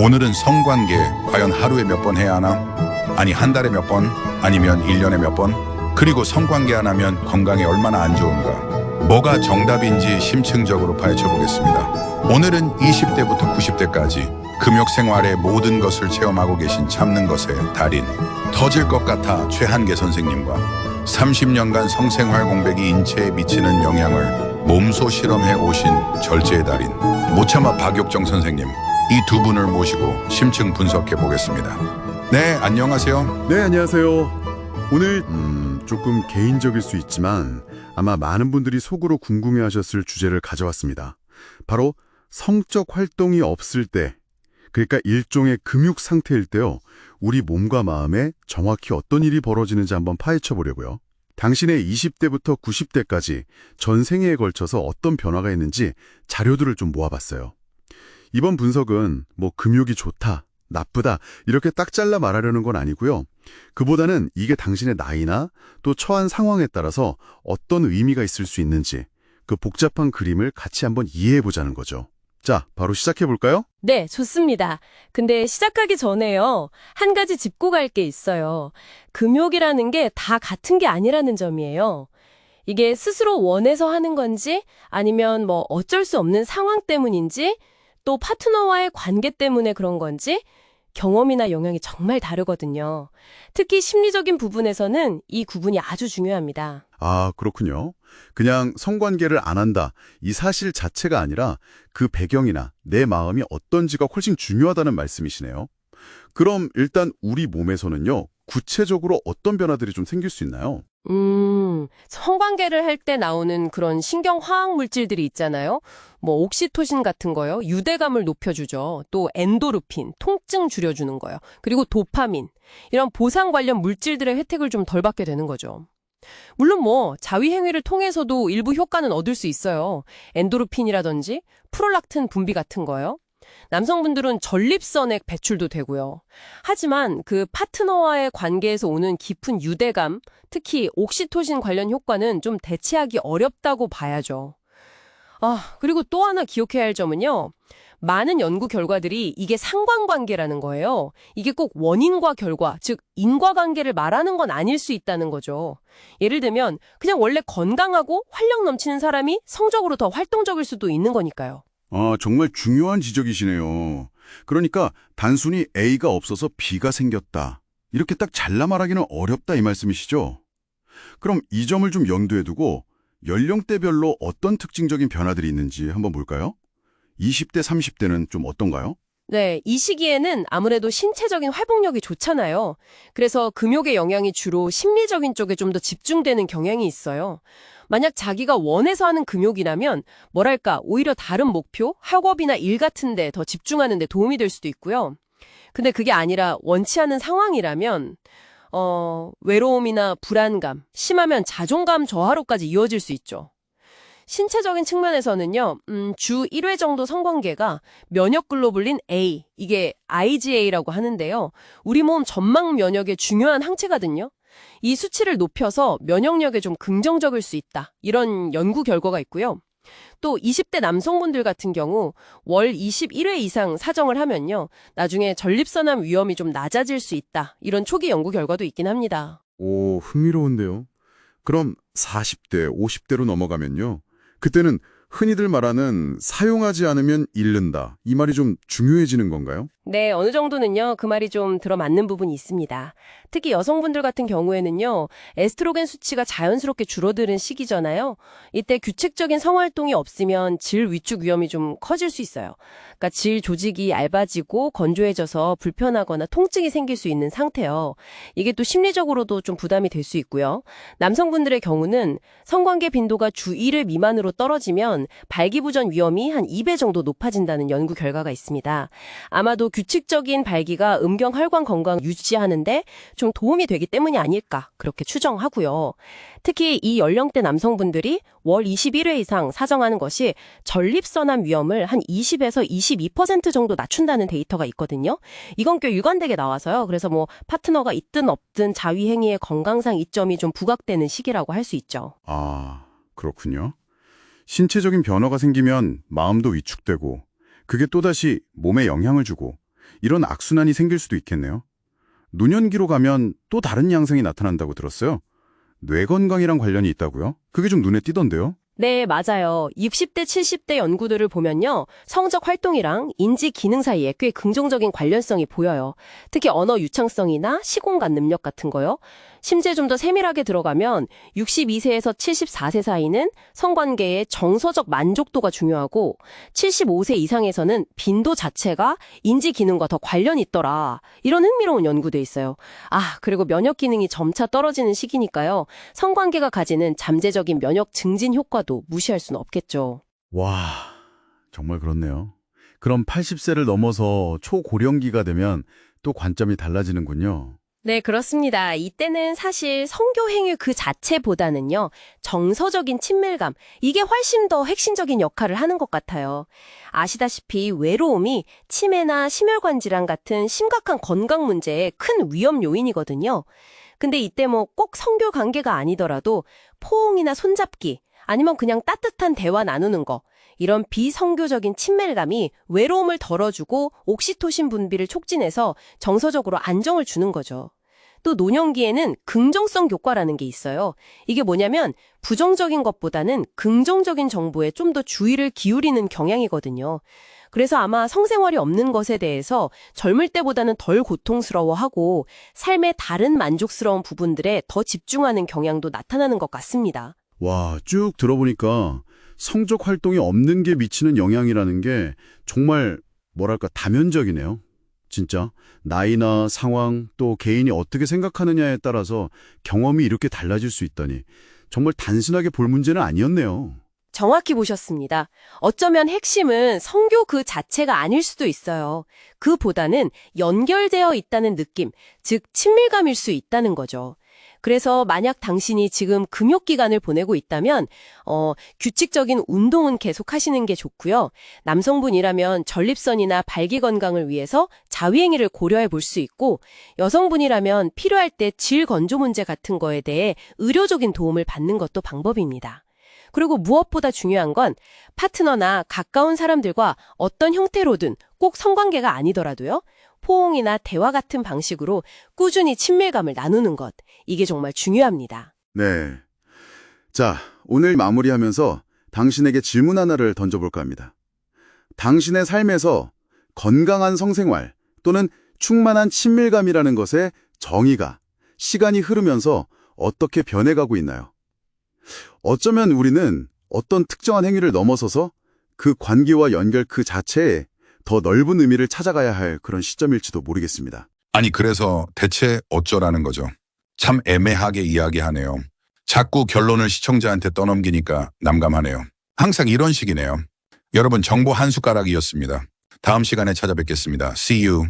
오늘은 성관계 과연 하루에 몇 번 해야 하나? 아니 한 달에 몇 번? 아니면 1년에 몇 번? 그리고 성관계 안 하면 건강에 얼마나 안 좋은가? 뭐가 정답인지 심층적으로 파헤쳐 보겠습니다. 오늘은 20대부터 90대까지 금욕 생활의 모든 것을 체험하고 계신 참는 것의 달인, 터질 것 같아 최한계 선생님과 30년간 성생활 공백이 인체에 미치는 영향을 몸소 실험해 오신 절제의 달인, 모차마 박욕정 선생님, 이 두 분을 모시고 심층 분석해 보겠습니다. 네, 안녕하세요. 네, 안녕하세요. 오늘 조금 개인적일 수 있지만 아마 많은 분들이 속으로 궁금해하셨을 주제를 가져왔습니다. 바로 성적 활동이 없을 때, 그러니까 일종의 금육 상태일 때요, 우리 몸과 마음에 정확히 어떤 일이 벌어지는지 한번 파헤쳐 보려고요. 당신의 20대부터 90대까지 전 생애에 걸쳐서 어떤 변화가 있는지 자료들을 좀 모아봤어요. 이번 분석은 뭐 금욕이 좋다, 나쁘다 이렇게 딱 잘라 말하려는 건 아니고요. 그보다는 이게 당신의 나이나 또 처한 상황에 따라서 어떤 의미가 있을 수 있는지 그 복잡한 그림을 같이 한번 이해해보자는 거죠. 자, 바로 시작해볼까요? 네, 좋습니다. 근데 시작하기 전에요, 한 가지 짚고 갈 게 있어요. 금욕이라는 게 다 같은 게 아니라는 점이에요. 이게 스스로 원해서 하는 건지, 아니면 뭐 어쩔 수 없는 상황 때문인지, 또 파트너와의 관계 때문에 그런 건지, 경험이나 영향이 정말 다르거든요. 특히 심리적인 부분에서는 이 구분이 아주 중요합니다. 아, 그렇군요. 그냥 성관계를 안 한다, 이 사실 자체가 아니라 그 배경이나 내 마음이 어떤지가 훨씬 중요하다는 말씀이시네요. 그럼 일단 우리 몸에서는요, 구체적으로 어떤 변화들이 좀 생길 수 있나요? 성관계를 할 때 나오는 그런 신경화학 물질들이 있잖아요. 뭐 옥시토신 같은 거요. 유대감을 높여주죠. 또 엔도르핀, 통증 줄여주는 거요. 그리고 도파민, 이런 보상 관련 물질들의 혜택을 좀 덜 받게 되는 거죠. 물론 뭐 자위 행위를 통해서도 일부 효과는 얻을 수 있어요. 엔도르핀이라든지 프롤락틴 분비 같은 거요. 남성분들은 전립선액 배출도 되고요. 하지만 그 파트너와의 관계에서 오는 깊은 유대감, 특히 옥시토신 관련 효과는 좀 대체하기 어렵다고 봐야죠. 그리고 또 하나 기억해야 할 점은요, 많은 연구 결과들이 이게 상관관계라는 거예요. 이게 꼭 원인과 결과, 즉 인과관계를 말하는 건 아닐 수 있다는 거죠. 예를 들면 그냥 원래 건강하고 활력 넘치는 사람이 성적으로 더 활동적일 수도 있는 거니까요. 아, 정말 중요한 지적이시네요. 그러니까 단순히 A가 없어서 B가 생겼다, 이렇게 딱 잘라 말하기는 어렵다 이 말씀이시죠? 그럼 이 점을 좀 염두에 두고 연령대별로 어떤 특징적인 변화들이 있는지 한번 볼까요? 20대, 30대는 좀 어떤가요? 네, 이 시기에는 아무래도 신체적인 회복력이 좋잖아요. 그래서 금욕의 영향이 주로 심리적인 쪽에 좀 더 집중되는 경향이 있어요. 만약 자기가 원해서 하는 금욕이라면 뭐랄까 오히려 다른 목표, 학업이나 일 같은 데 더 집중하는 데 도움이 될 수도 있고요. 근데 그게 아니라 원치 않은 상황이라면 외로움이나 불안감, 심하면 자존감 저하로까지 이어질 수 있죠. 신체적인 측면에서는요, 주 1회 정도 성관계가 면역 글로불린 A, 이게 IgA라고 하는데요. 우리 몸 점막 면역의 중요한 항체거든요. 이 수치를 높여서 면역력에 좀 긍정적일 수 있다, 이런 연구 결과가 있고요. 또 20대 남성분들 같은 경우 월 21회 이상 사정을 하면요, 나중에 전립선암 위험이 좀 낮아질 수 있다, 이런 초기 연구 결과도 있긴 합니다. 오, 흥미로운데요. 그럼 40대, 50대로 넘어가면요, 그때는 흔히들 말하는 사용하지 않으면 잃는다, 이 말이 좀 중요해지는 건가요? 네, 어느 정도는요, 그 말이 좀 들어맞는 부분이 있습니다. 특히 여성분들 같은 경우에는요, 에스트로겐 수치가 자연스럽게 줄어드는 시기잖아요. 이때 규칙적인 성활동이 없으면 질 위축 위험이 좀 커질 수 있어요. 그러니까 질 조직이 얇아지고 건조해져서 불편하거나 통증이 생길 수 있는 상태요. 이게 또 심리적으로도 좀 부담이 될 수 있고요. 남성분들의 경우는 성관계 빈도가 주 1회 미만으로 떨어지면 발기부전 위험이 한 2배 정도 높아진다는 연구 결과가 있습니다. 아마도 규칙적인 발기가 음경혈관 건강 유지하는데 좀 도움이 되기 때문이 아닐까, 그렇게 추정하고요. 특히 이 연령대 남성분들이 월 21회 이상 사정하는 것이 전립선암 위험을 한 20에서 22% 정도 낮춘다는 데이터가 있거든요. 이건 꽤 일관되게 나와서요. 그래서 뭐 파트너가 있든 없든 자위 행위의 건강상 이점이 좀 부각되는 시기라고 할 수 있죠. 아, 그렇군요. 신체적인 변화가 생기면 마음도 위축되고 그게 또다시 몸에 영향을 주고 이런 악순환이 생길 수도 있겠네요. 노년기로 가면 또 다른 양상이 나타난다고 들었어요. 뇌 건강이랑 관련이 있다고요? 그게 좀 눈에 띄던데요? 네, 맞아요. 60대, 70대 연구들을 보면요. 성적 활동이랑 인지 기능 사이에 꽤 긍정적인 관련성이 보여요. 특히 언어 유창성이나 시공간 능력 같은 거요. 심지어 좀 더 세밀하게 들어가면 62세에서 74세 사이는 성관계의 정서적 만족도가 중요하고 75세 이상에서는 빈도 자체가 인지 기능과 더 관련이 있더라. 이런 흥미로운 연구도 있어요. 그리고 면역 기능이 점차 떨어지는 시기니까요. 성관계가 가지는 잠재적인 면역 증진 효과도 무시할 수는 없겠죠. 와, 정말 그렇네요. 그럼 80세를 넘어서 초고령기가 되면 또 관점이 달라지는군요. 네, 그렇습니다. 이때는 사실 성교 행위 그 자체보다는요, 정서적인 친밀감, 이게 훨씬 더 핵심적인 역할을 하는 것 같아요. 아시다시피 외로움이 치매나 심혈관 질환 같은 심각한 건강 문제의 큰 위험 요인이거든요. 근데 이때 뭐 꼭 성교 관계가 아니더라도 포옹이나 손잡기, 아니면 그냥 따뜻한 대화 나누는 거, 이런 비성교적인 친밀감이 외로움을 덜어주고 옥시토신 분비를 촉진해서 정서적으로 안정을 주는 거죠. 또 노년기에는 긍정성 교과라는 게 있어요. 이게 뭐냐면 부정적인 것보다는 긍정적인 정보에 좀 더 주의를 기울이는 경향이거든요. 그래서 아마 성생활이 없는 것에 대해서 젊을 때보다는 덜 고통스러워하고 삶의 다른 만족스러운 부분들에 더 집중하는 경향도 나타나는 것 같습니다. 와, 쭉 들어보니까 성적 활동이 없는 게 미치는 영향이라는 게 정말 뭐랄까 다면적이네요. 진짜 나이나 상황 또 개인이 어떻게 생각하느냐에 따라서 경험이 이렇게 달라질 수 있다니 정말 단순하게 볼 문제는 아니었네요. 정확히 보셨습니다. 어쩌면 핵심은 성교 그 자체가 아닐 수도 있어요. 그보다는 연결되어 있다는 느낌, 즉 친밀감일 수 있다는 거죠. 그래서 만약 당신이 지금 금욕기간을 보내고 있다면 규칙적인 운동은 계속 하시는 게 좋고요. 남성분이라면 전립선이나 발기 건강을 위해서 자위행위를 고려해 볼 수 있고 여성분이라면 필요할 때 질 건조 문제 같은 거에 대해 의료적인 도움을 받는 것도 방법입니다. 그리고 무엇보다 중요한 건 파트너나 가까운 사람들과 어떤 형태로든 꼭 성관계가 아니더라도요. 포옹이나 대화 같은 방식으로 꾸준히 친밀감을 나누는 것. 이게 정말 중요합니다. 네. 자, 오늘 마무리하면서 당신에게 질문 하나를 던져볼까 합니다. 당신의 삶에서 건강한 성생활 또는 충만한 친밀감이라는 것의 정의가 시간이 흐르면서 어떻게 변해가고 있나요? 어쩌면 우리는 어떤 특정한 행위를 넘어서서 그 관계와 연결 그 자체에 더 넓은 의미를 찾아가야 할 그런 시점일지도 모르겠습니다. 아니 그래서 대체 어쩌라는 거죠? 참 애매하게 이야기하네요. 자꾸 결론을 시청자한테 떠넘기니까 난감하네요. 항상 이런 식이네요. 여러분 정보 한 숟가락이었습니다. 다음 시간에 찾아뵙겠습니다. See you.